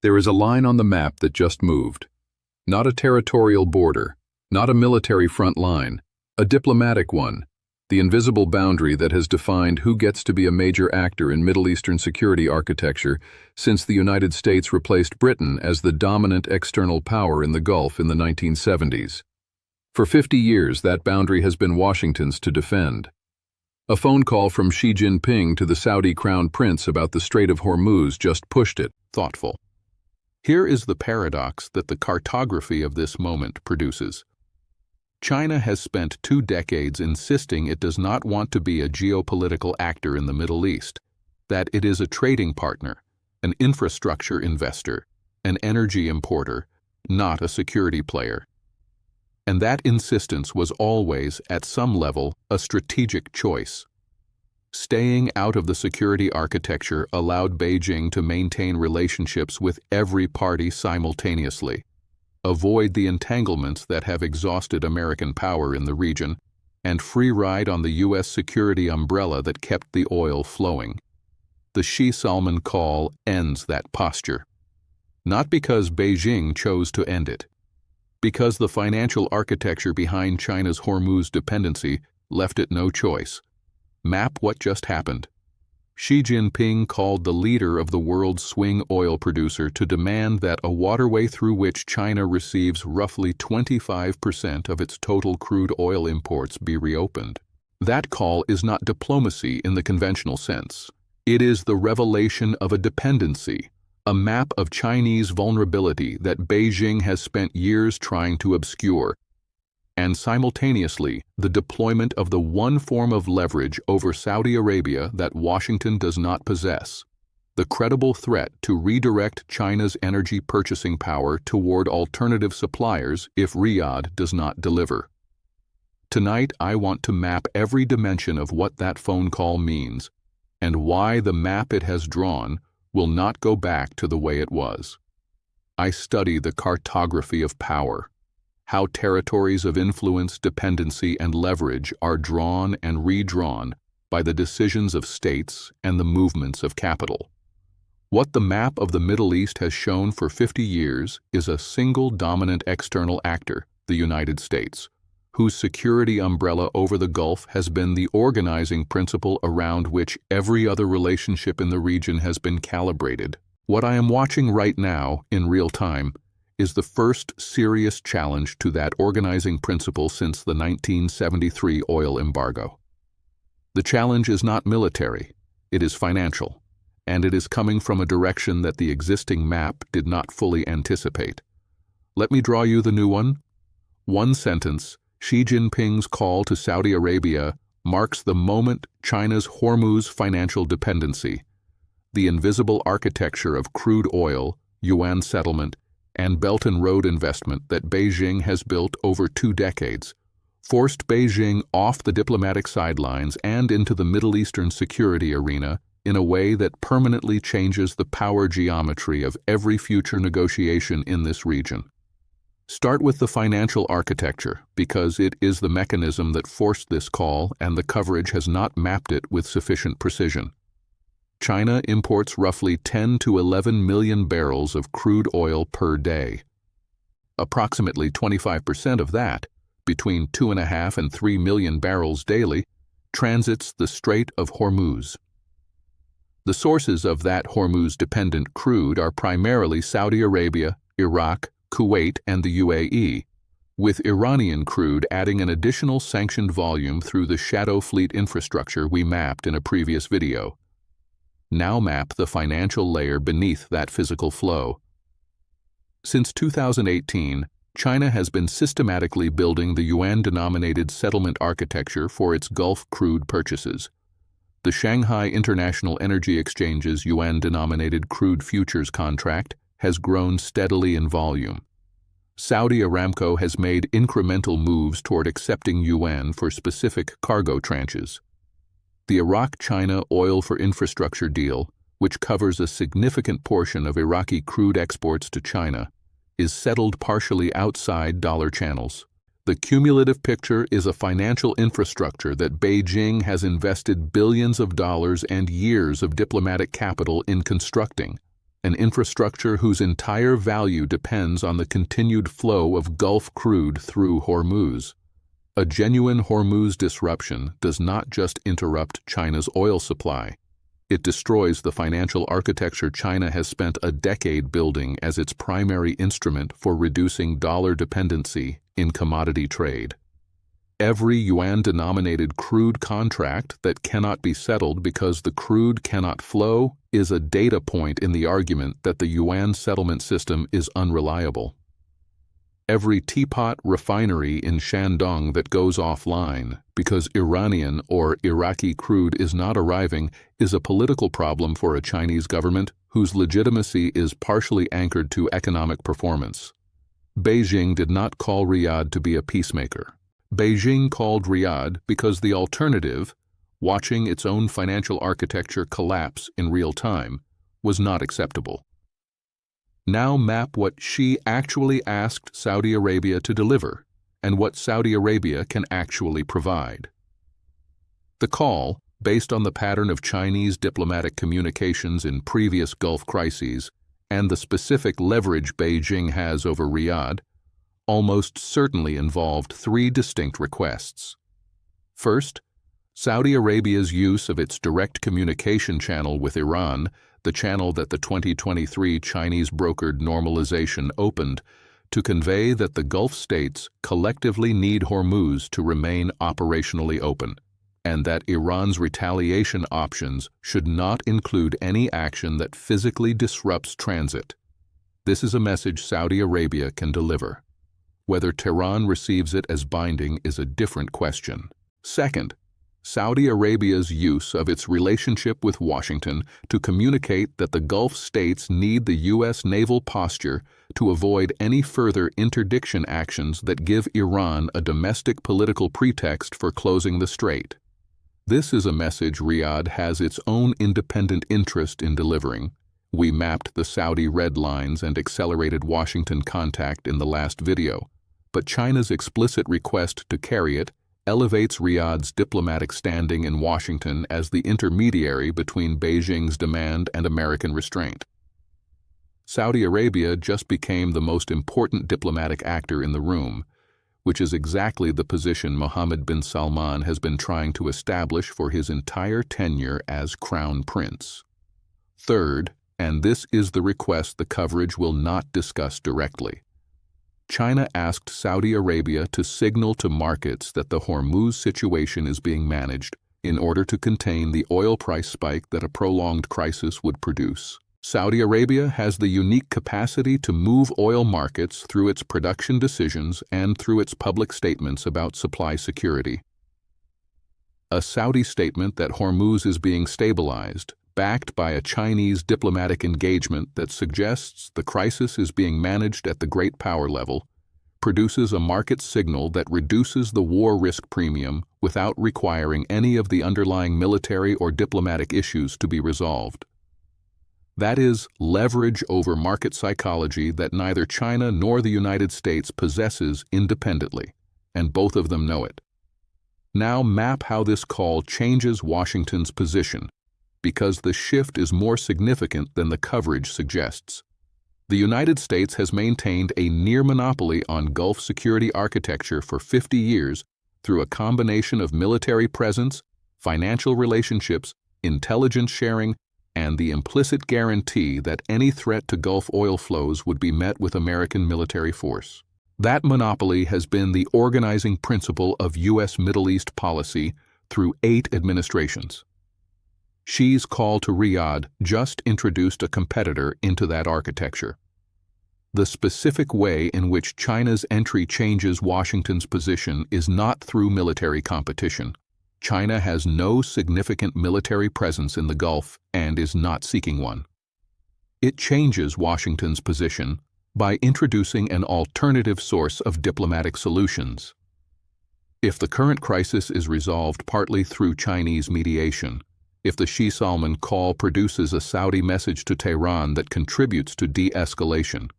There is a line on the map that just moved. Not a territorial border, not a military front line, a diplomatic one, the invisible boundary that has defined who gets to be a major actor in Middle Eastern security architecture since the United States replaced Britain as the dominant external power in the Gulf in the 1970s. For 50 years, that boundary has been Washington's to defend. A phone call from Xi Jinping to the Saudi Crown Prince about the Strait of Hormuz just pushed it. Thoughtful. Here is the paradox that the cartography of this moment produces. China has spent 2 decades insisting it does not want to be a geopolitical actor in the Middle East, that it is a trading partner, an infrastructure investor, an energy importer, not a security player. And that insistence was always, at some level, a strategic choice. Staying out of the security architecture allowed Beijing to maintain relationships with every party simultaneously, avoid the entanglements that have exhausted American power in the region, and free ride on the U.S. security umbrella that kept the oil flowing. The Xi-Salman call ends that posture. Not because Beijing chose to end it, because the financial architecture behind China's Hormuz dependency left it no choice. Map what just happened. Xi Jinping called the leader of the world's swing oil producer to demand that a waterway through which China receives roughly 25% of its total crude oil imports be reopened. That call is not diplomacy in the conventional sense. It is the revelation of a dependency, a map of Chinese vulnerability that Beijing has spent years trying to obscure, and simultaneously the deployment of the one form of leverage over Saudi Arabia that Washington does not possess, the credible threat to redirect China's energy purchasing power toward alternative suppliers if Riyadh does not deliver. Tonight, I want to map every dimension of what that phone call means, and why the map it has drawn will not go back to the way it was. I study the cartography of power, how territories of influence, dependency, and leverage are drawn and redrawn by the decisions of states and the movements of capital. What the map of the Middle East has shown for 50 years is a single dominant external actor, the United States, whose security umbrella over the Gulf has been the organizing principle around which every other relationship in the region has been calibrated. What I am watching right now, in real time, is the first serious challenge to that organizing principle since the 1973 oil embargo. The challenge is not military, it is financial, and it is coming from a direction that the existing map did not fully anticipate. Let me draw you the new one. One sentence: Xi Jinping's call to Saudi Arabia marks the moment China's Hormuz financial dependency, the invisible architecture of crude oil, yuan settlement, and Belt and Road investment that Beijing has built over 2 decades, forced Beijing off the diplomatic sidelines and into the Middle Eastern security arena in a way that permanently changes the power geometry of every future negotiation in this region. Start with the financial architecture, because it is the mechanism that forced this call and the coverage has not mapped it with sufficient precision. China imports roughly 10 to 11 million barrels of crude oil per day. Approximately 25% of that, between 2.5 and 3 million barrels daily, transits the Strait of Hormuz. The sources of that Hormuz-dependent crude are primarily Saudi Arabia, Iraq, Kuwait, and the UAE, with Iranian crude adding an additional sanctioned volume through the shadow fleet infrastructure we mapped in a previous video. Now map the financial layer beneath that physical flow. Since 2018, China has been systematically building the yuan-denominated settlement architecture for its Gulf crude purchases. The Shanghai International Energy Exchange's yuan-denominated crude futures contract has grown steadily in volume. Saudi Aramco has made incremental moves toward accepting yuan for specific cargo tranches. The Iraq-China oil for infrastructure deal, which covers a significant portion of Iraqi crude exports to China, is settled partially outside dollar channels. The cumulative picture is a financial infrastructure that Beijing has invested billions of dollars and years of diplomatic capital in constructing, an infrastructure whose entire value depends on the continued flow of Gulf crude through Hormuz. A genuine Hormuz disruption does not just interrupt China's oil supply. It destroys the financial architecture China has spent a decade building as its primary instrument for reducing dollar dependency in commodity trade. Every yuan-denominated crude contract that cannot be settled because the crude cannot flow is a data point in the argument that the yuan settlement system is unreliable. Every teapot refinery in Shandong that goes offline because Iranian or Iraqi crude is not arriving is a political problem for a Chinese government whose legitimacy is partially anchored to economic performance. Beijing did not call Riyadh to be a peacemaker. Beijing called Riyadh because the alternative, watching its own financial architecture collapse in real time, was not acceptable. Now map what Xi actually asked Saudi Arabia to deliver and what Saudi Arabia can actually provide. The call, based on the pattern of Chinese diplomatic communications in previous Gulf crises and the specific leverage Beijing has over Riyadh, almost certainly involved three distinct requests. First, Saudi Arabia's use of its direct communication channel with Iran, the channel that the 2023 Chinese-brokered normalization opened, to convey that the Gulf states collectively need Hormuz to remain operationally open, and that Iran's retaliation options should not include any action that physically disrupts transit. This is a message Saudi Arabia can deliver. Whether Tehran receives it as binding is a different question. Second, Saudi Arabia's use of its relationship with Washington to communicate that the Gulf states need the U.S. naval posture to avoid any further interdiction actions that give Iran a domestic political pretext for closing the strait. This is a message Riyadh has its own independent interest in delivering. We mapped the Saudi red lines and accelerated Washington contact in the last video, but China's explicit request to carry it elevates Riyadh's diplomatic standing in Washington as the intermediary between Beijing's demand and American restraint. Saudi Arabia just became the most important diplomatic actor in the room, which is exactly the position Mohammed bin Salman has been trying to establish for his entire tenure as Crown Prince. Third, and this is the request the coverage will not discuss directly, China asked Saudi Arabia to signal to markets that the Hormuz situation is being managed in order to contain the oil price spike that a prolonged crisis would produce. Saudi Arabia has the unique capacity to move oil markets through its production decisions and through its public statements about supply security. A Saudi statement that Hormuz is being stabilized, backed by a Chinese diplomatic engagement that suggests the crisis is being managed at the great power level, produces a market signal that reduces the war risk premium without requiring any of the underlying military or diplomatic issues to be resolved. That is leverage over market psychology that neither China nor the United States possesses independently, and both of them know it. Now map how this call changes Washington's position, because the shift is more significant than the coverage suggests. The United States has maintained a near monopoly on Gulf security architecture for 50 years through a combination of military presence, financial relationships, intelligence sharing, and the implicit guarantee that any threat to Gulf oil flows would be met with American military force. That monopoly has been the organizing principle of U.S. Middle East policy through 8 administrations. Xi's call to Riyadh just introduced a competitor into that architecture. The specific way in which China's entry changes Washington's position is not through military competition. China has no significant military presence in the Gulf and is not seeking one. It changes Washington's position by introducing an alternative source of diplomatic solutions. If the current crisis is resolved partly through Chinese mediation, if the Xi Salman call produces a Saudi message to Tehran that contributes to de-escalation,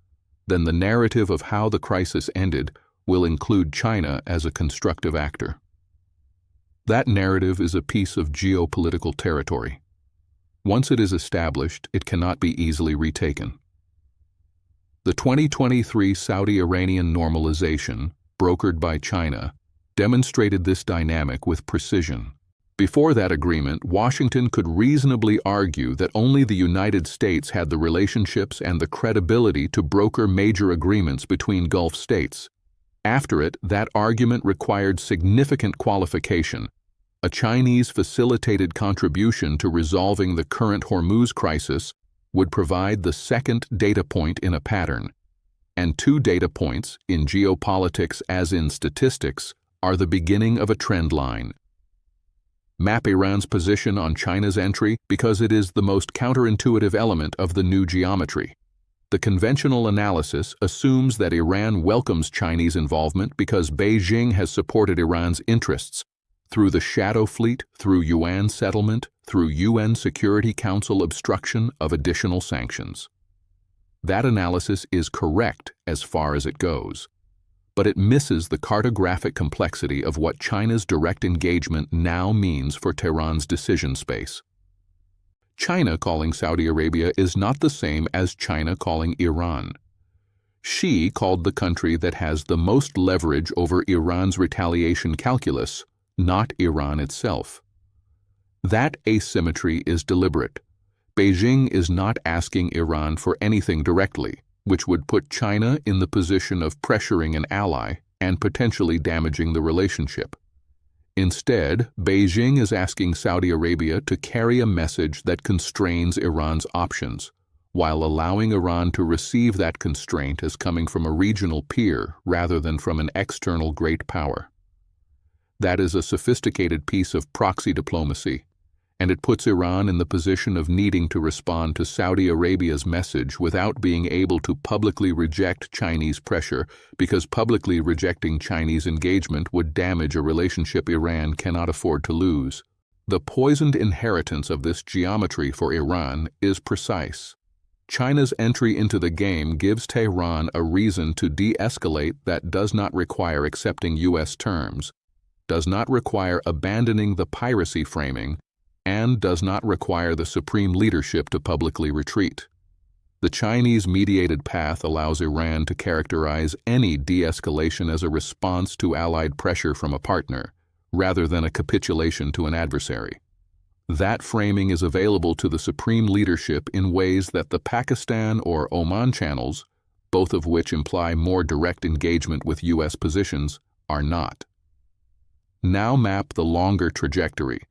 then the narrative of how the crisis ended will include China as a constructive actor. That narrative is a piece of geopolitical territory. Once it is established, it cannot be easily retaken. The 2023 Saudi-Iranian normalization, brokered by China, demonstrated this dynamic with precision. Before that agreement, Washington could reasonably argue that only the United States had the relationships and the credibility to broker major agreements between Gulf states. After it, that argument required significant qualification. A Chinese-facilitated contribution to resolving the current Hormuz crisis would provide the second data point in a pattern. And two data points, in geopolitics as in statistics, are the beginning of a trend line. Map Iran's position on China's entry because it is the most counterintuitive element of the new geometry. The conventional analysis assumes that Iran welcomes Chinese involvement because Beijing has supported Iran's interests through the shadow fleet, through yuan settlement, through UN Security Council obstruction of additional sanctions. That analysis is correct as far as it goes, but it misses the cartographic complexity of what China's direct engagement now means for Tehran's decision space. China calling Saudi Arabia is not the same as China calling Iran. Xi called the country that has the most leverage over Iran's retaliation calculus, not Iran itself. That asymmetry is deliberate. Beijing is not asking Iran for anything directly, which would put China in the position of pressuring an ally and potentially damaging the relationship. Instead, Beijing is asking Saudi Arabia to carry a message that constrains Iran's options, while allowing Iran to receive that constraint as coming from a regional peer rather than from an external great power. That is a sophisticated piece of proxy diplomacy, and it puts Iran in the position of needing to respond to Saudi Arabia's message without being able to publicly reject Chinese pressure, because publicly rejecting Chinese engagement would damage a relationship Iran cannot afford to lose. The poisoned inheritance of this geometry for Iran is precise. China's entry into the game gives Tehran a reason to de-escalate that does not require accepting U.S. terms, does not require abandoning the piracy framing, and does not require the supreme leadership to publicly retreat. The Chinese-mediated path allows Iran to characterize any de-escalation as a response to allied pressure from a partner, rather than a capitulation to an adversary. That framing is available to the supreme leadership in ways that the Pakistan or Oman channels, both of which imply more direct engagement with U.S. positions, are not. Now map the longer trajectory,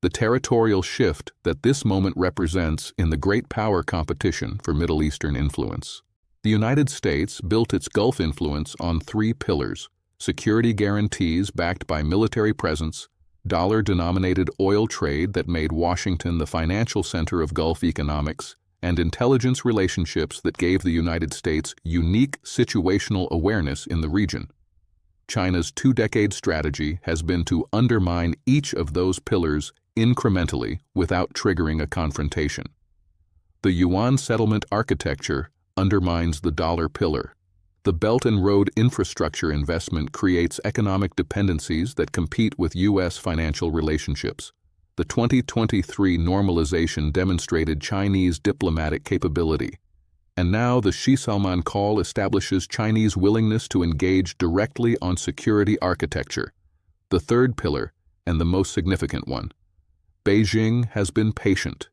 the territorial shift that this moment represents in the great power competition for Middle Eastern influence. The United States built its Gulf influence on three pillars: security guarantees backed by military presence, dollar-denominated oil trade that made Washington the financial center of Gulf economics, and intelligence relationships that gave the United States unique situational awareness in the region. China's two-decade strategy has been to undermine each of those pillars incrementally without triggering a confrontation. The yuan settlement architecture undermines the dollar pillar. The Belt and Road infrastructure investment creates economic dependencies that compete with U.S. financial relationships. The 2023 normalization demonstrated Chinese diplomatic capability. And now the Xi Salman call establishes Chinese willingness to engage directly on security architecture, the third pillar and the most significant one. Beijing has been patient.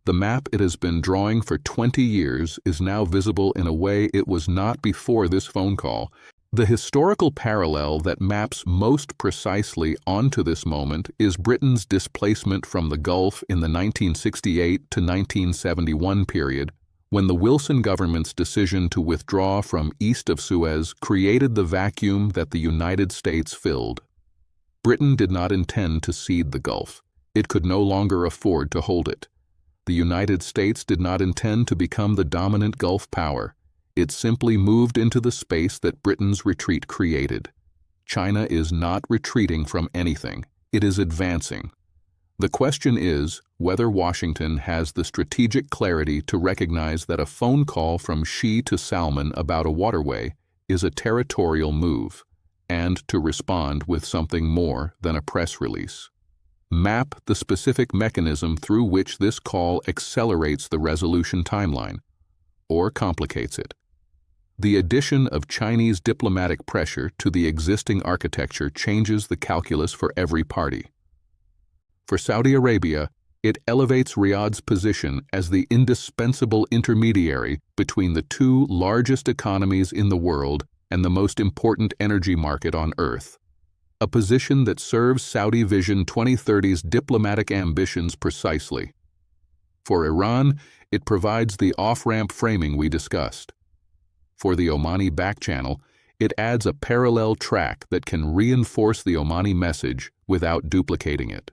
The map it has been drawing for 20 years is now visible in a way it was not before this phone call. The historical parallel that maps most precisely onto this moment is Britain's displacement from the Gulf in the 1968 to 1971 period, when the Wilson government's decision to withdraw from east of Suez created the vacuum that the United States filled. Britain did not intend to cede the Gulf. It could no longer afford to hold it. The United States did not intend to become the dominant Gulf power. It simply moved into the space that Britain's retreat created. China is not retreating from anything. It is advancing. The question is whether Washington has the strategic clarity to recognize that a phone call from Xi to Salman about a waterway is a territorial move, and to respond with something more than a press release. Map the specific mechanism through which this call accelerates the resolution timeline, or complicates it. The addition of Chinese diplomatic pressure to the existing architecture changes the calculus for every party. For Saudi Arabia, it elevates Riyadh's position as the indispensable intermediary between the two largest economies in the world and the most important energy market on Earth, a position that serves Saudi Vision 2030's diplomatic ambitions precisely. For Iran, it provides the off-ramp framing we discussed. For the Omani back channel, it adds a parallel track that can reinforce the Omani message without duplicating it.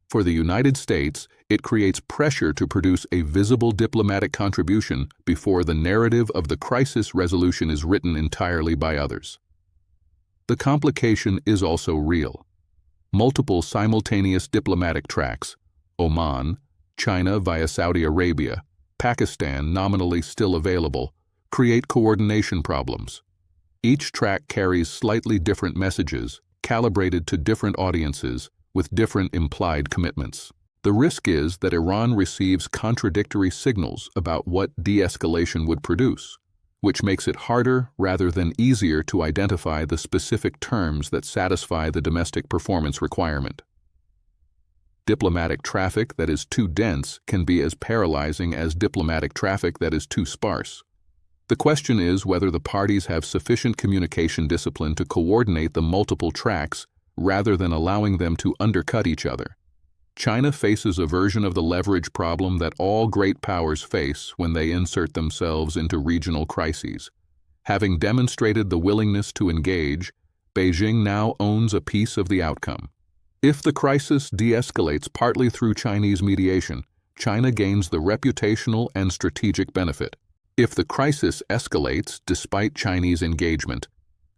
For the United States, it creates pressure to produce a visible diplomatic contribution before the narrative of the crisis resolution is written entirely by others. The complication is also real. Multiple simultaneous diplomatic tracks, Oman, China via Saudi Arabia, Pakistan nominally still available, create coordination problems. Each track carries slightly different messages, calibrated to different audiences, with different implied commitments. The risk is that Iran receives contradictory signals about what de-escalation would produce, which makes it harder rather than easier to identify the specific terms that satisfy the domestic performance requirement. Diplomatic traffic that is too dense can be as paralyzing as diplomatic traffic that is too sparse. The question is whether the parties have sufficient communication discipline to coordinate the multiple tracks rather than allowing them to undercut each other. China faces a version of the leverage problem that all great powers face when they insert themselves into regional crises. Having demonstrated the willingness to engage, Beijing now owns a piece of the outcome. If the crisis de-escalates partly through Chinese mediation, China gains the reputational and strategic benefit. If the crisis escalates despite Chinese engagement,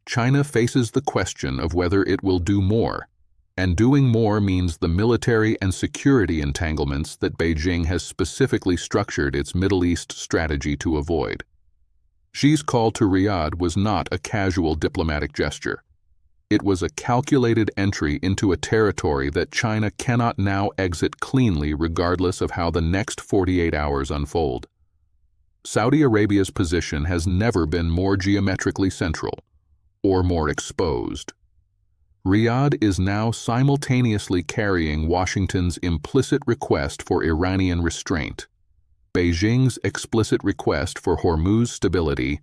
China faces the question of whether it will do more, and doing more means the military and security entanglements that Beijing has specifically structured its Middle East strategy to avoid. Xi's call to Riyadh was not a casual diplomatic gesture. It was a calculated entry into a territory that China cannot now exit cleanly regardless of how the next 48 hours unfold. Saudi Arabia's position has never been more geometrically central, or more exposed. Riyadh is now simultaneously carrying Washington's implicit request for Iranian restraint, Beijing's explicit request for Hormuz stability,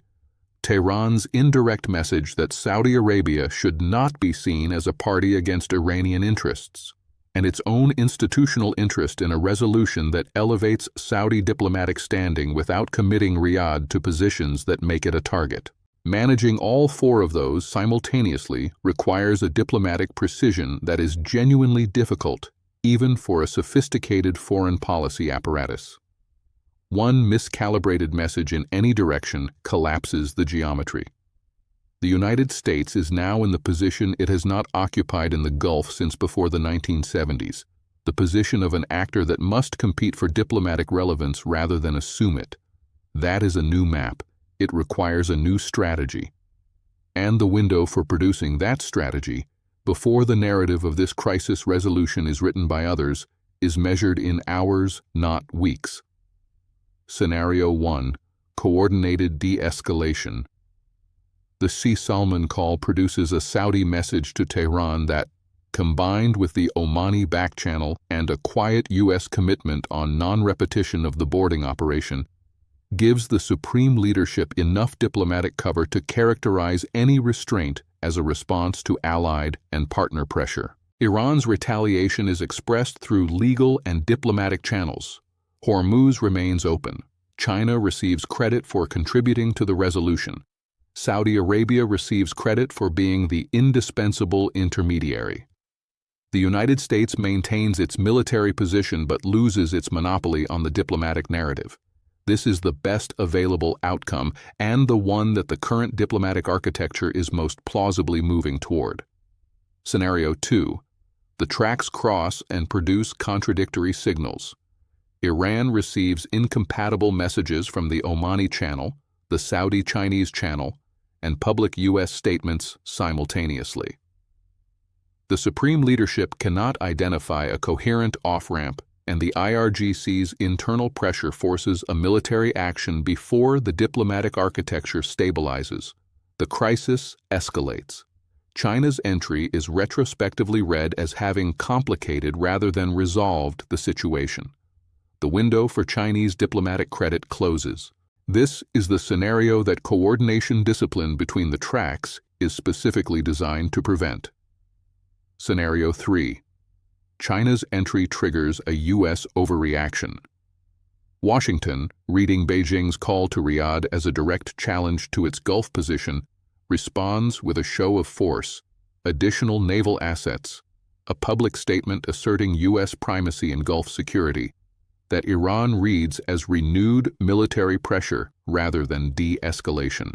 Tehran's indirect message that Saudi Arabia should not be seen as a party against Iranian interests, and its own institutional interest in a resolution that elevates Saudi diplomatic standing without committing Riyadh to positions that make it a target. Managing all four of those simultaneously requires a diplomatic precision that is genuinely difficult, even for a sophisticated foreign policy apparatus. One miscalibrated message in any direction collapses the geometry. The United States is now in the position it has not occupied in the Gulf since before the 1970s, the position of an actor that must compete for diplomatic relevance rather than assume it. That is a new map. It requires a new strategy. And the window for producing that strategy, before the narrative of this crisis resolution is written by others, is measured in hours, not weeks. Scenario 1. Coordinated de-escalation. The Xi Salman call produces a Saudi message to Tehran that, combined with the Omani back channel and a quiet U.S. commitment on non-repetition of the boarding operation, gives the supreme leadership enough diplomatic cover to characterize any restraint as a response to allied and partner pressure. Iran's retaliation is expressed through legal and diplomatic channels. Hormuz remains open. China receives credit for contributing to the resolution. Saudi Arabia receives credit for being the indispensable intermediary. The United States maintains its military position but loses its monopoly on the diplomatic narrative. This is the best available outcome and the one that the current diplomatic architecture is most plausibly moving toward. Scenario 2. The tracks cross and produce contradictory signals. Iran receives incompatible messages from the Omani channel, the Saudi-Chinese channel, and public U.S. statements simultaneously. The supreme leadership cannot identify a coherent off-ramp, and the IRGC's internal pressure forces a military action before the diplomatic architecture stabilizes. The crisis escalates. China's entry is retrospectively read as having complicated rather than resolved the situation. The window for Chinese diplomatic credit closes. This is the scenario that coordination discipline between the tracks is specifically designed to prevent. Scenario 3. China's entry triggers a U.S. overreaction. Washington, reading Beijing's call to Riyadh as a direct challenge to its Gulf position, responds with a show of force, additional naval assets, a public statement asserting U.S. primacy in Gulf security, that Iran reads as renewed military pressure rather than de-escalation.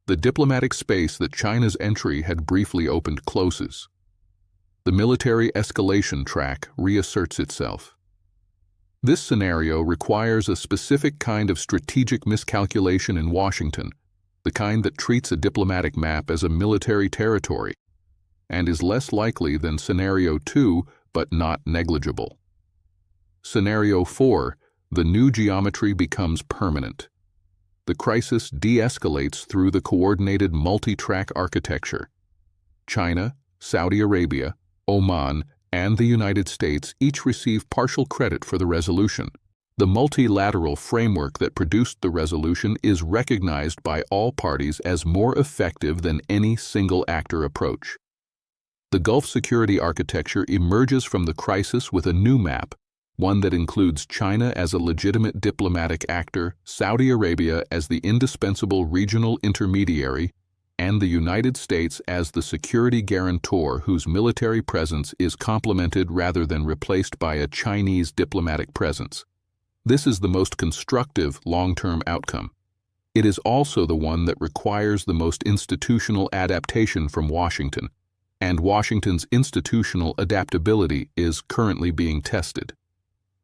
The diplomatic space that China's entry had briefly opened closes. The military escalation track reasserts itself. This scenario requires a specific kind of strategic miscalculation in Washington, the kind that treats a diplomatic map as a military territory, and is less likely than Scenario 2, but not negligible. Scenario 4, the new geometry becomes permanent. The crisis de-escalates through the coordinated multi-track architecture. China, Saudi Arabia, Oman, and the United States each receive partial credit for the resolution. The multilateral framework that produced the resolution is recognized by all parties as more effective than any single-actor approach. The Gulf security architecture emerges from the crisis with a new map, one that includes China as a legitimate diplomatic actor, Saudi Arabia as the indispensable regional intermediary, and the United States as the security guarantor whose military presence is complemented rather than replaced by a Chinese diplomatic presence. This is the most constructive long-term outcome. It is also the one that requires the most institutional adaptation from Washington, and Washington's institutional adaptability is currently being tested.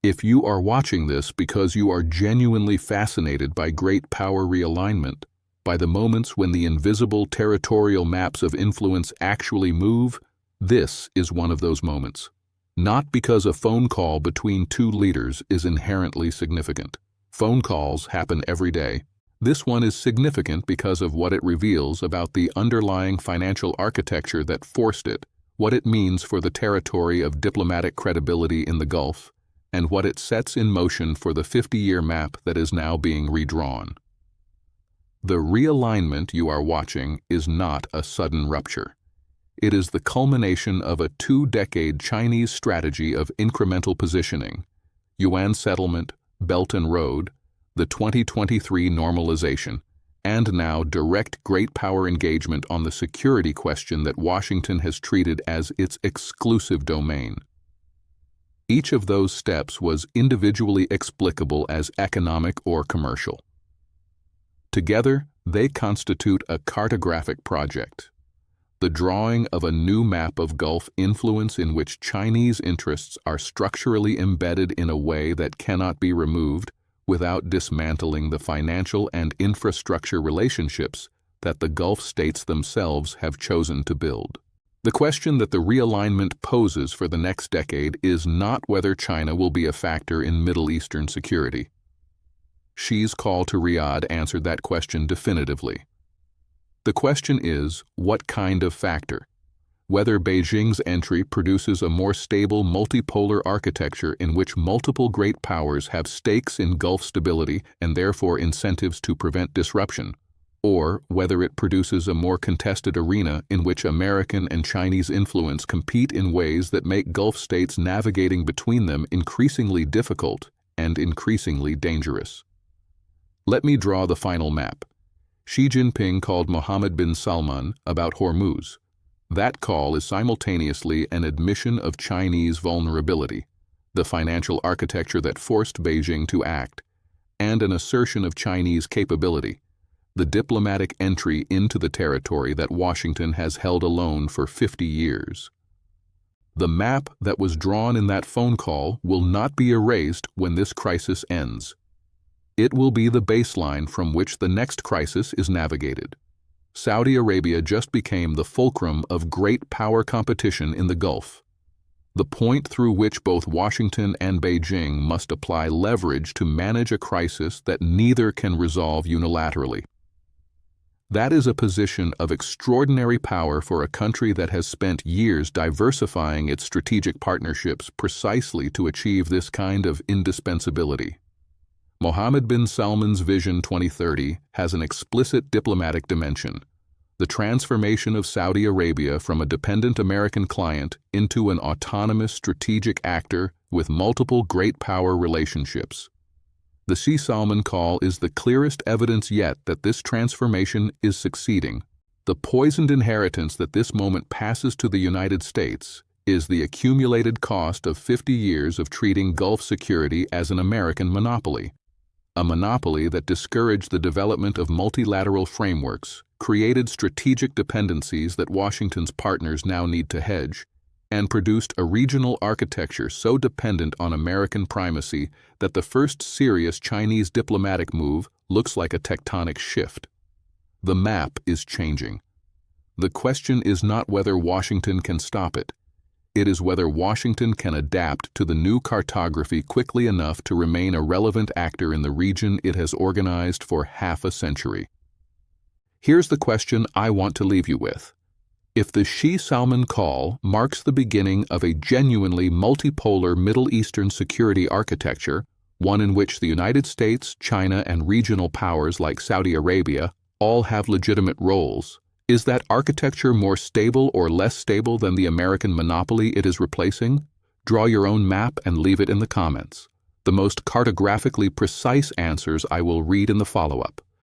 If you are watching this because you are genuinely fascinated by great power realignment, by the moments when the invisible territorial maps of influence actually move, this is one of those moments. Not because a phone call between two leaders is inherently significant. Phone calls happen every day. This one is significant because of what it reveals about the underlying financial architecture that forced it, what it means for the territory of diplomatic credibility in the Gulf, and what it sets in motion for the 50-year map that is now being redrawn. The realignment you are watching is not a sudden rupture. It is the culmination of a 2-decade Chinese strategy of incremental positioning, yuan settlement, Belt and Road, the 2023 normalization, and now direct great power engagement on the security question that Washington has treated as its exclusive domain. Each of those steps was individually explicable as economic or commercial. Together, they constitute a cartographic project, the drawing of a new map of Gulf influence in which Chinese interests are structurally embedded in a way that cannot be removed without dismantling the financial and infrastructure relationships that the Gulf states themselves have chosen to build. The question that the realignment poses for the next decade is not whether China will be a factor in Middle Eastern security. Xi's call to Riyadh answered that question definitively. The question is, what kind of factor? Whether Beijing's entry produces a more stable multipolar architecture in which multiple great powers have stakes in Gulf stability and therefore incentives to prevent disruption, or whether it produces a more contested arena in which American and Chinese influence compete in ways that make Gulf states navigating between them increasingly difficult and increasingly dangerous. Let me draw the final map. Xi Jinping called Mohammed bin Salman about Hormuz. That call is simultaneously an admission of Chinese vulnerability, the financial architecture that forced Beijing to act, and an assertion of Chinese capability, the diplomatic entry into the territory that Washington has held alone for 50 years. The map that was drawn in that phone call will not be erased when this crisis ends. It will be the baseline from which the next crisis is navigated. Saudi Arabia just became the fulcrum of great power competition in the Gulf, the point through which both Washington and Beijing must apply leverage to manage a crisis that neither can resolve unilaterally. That is a position of extraordinary power for a country that has spent years diversifying its strategic partnerships precisely to achieve this kind of indispensability. Mohammed bin Salman's Vision 2030 has an explicit diplomatic dimension: the transformation of Saudi Arabia from a dependent American client into an autonomous strategic actor with multiple great power relationships. The Xi Salman call is the clearest evidence yet that this transformation is succeeding. The poisoned inheritance that this moment passes to the United States is the accumulated cost of 50 years of treating Gulf security as an American monopoly. A monopoly that discouraged the development of multilateral frameworks, created strategic dependencies that Washington's partners now need to hedge, and produced a regional architecture so dependent on American primacy that the first serious Chinese diplomatic move looks like a tectonic shift. The map is changing. The question is not whether Washington can stop it. It is whether Washington can adapt to the new cartography quickly enough to remain a relevant actor in the region it has organized for half a century. Here's the question I want to leave you with. If the Xi Salman call marks the beginning of a genuinely multipolar Middle Eastern security architecture, one in which the United States, China, and regional powers like Saudi Arabia all have legitimate roles, is that architecture more stable or less stable than the American monopoly it is replacing? Draw your own map and leave it in the comments. The most cartographically precise answers I will read in the follow-up.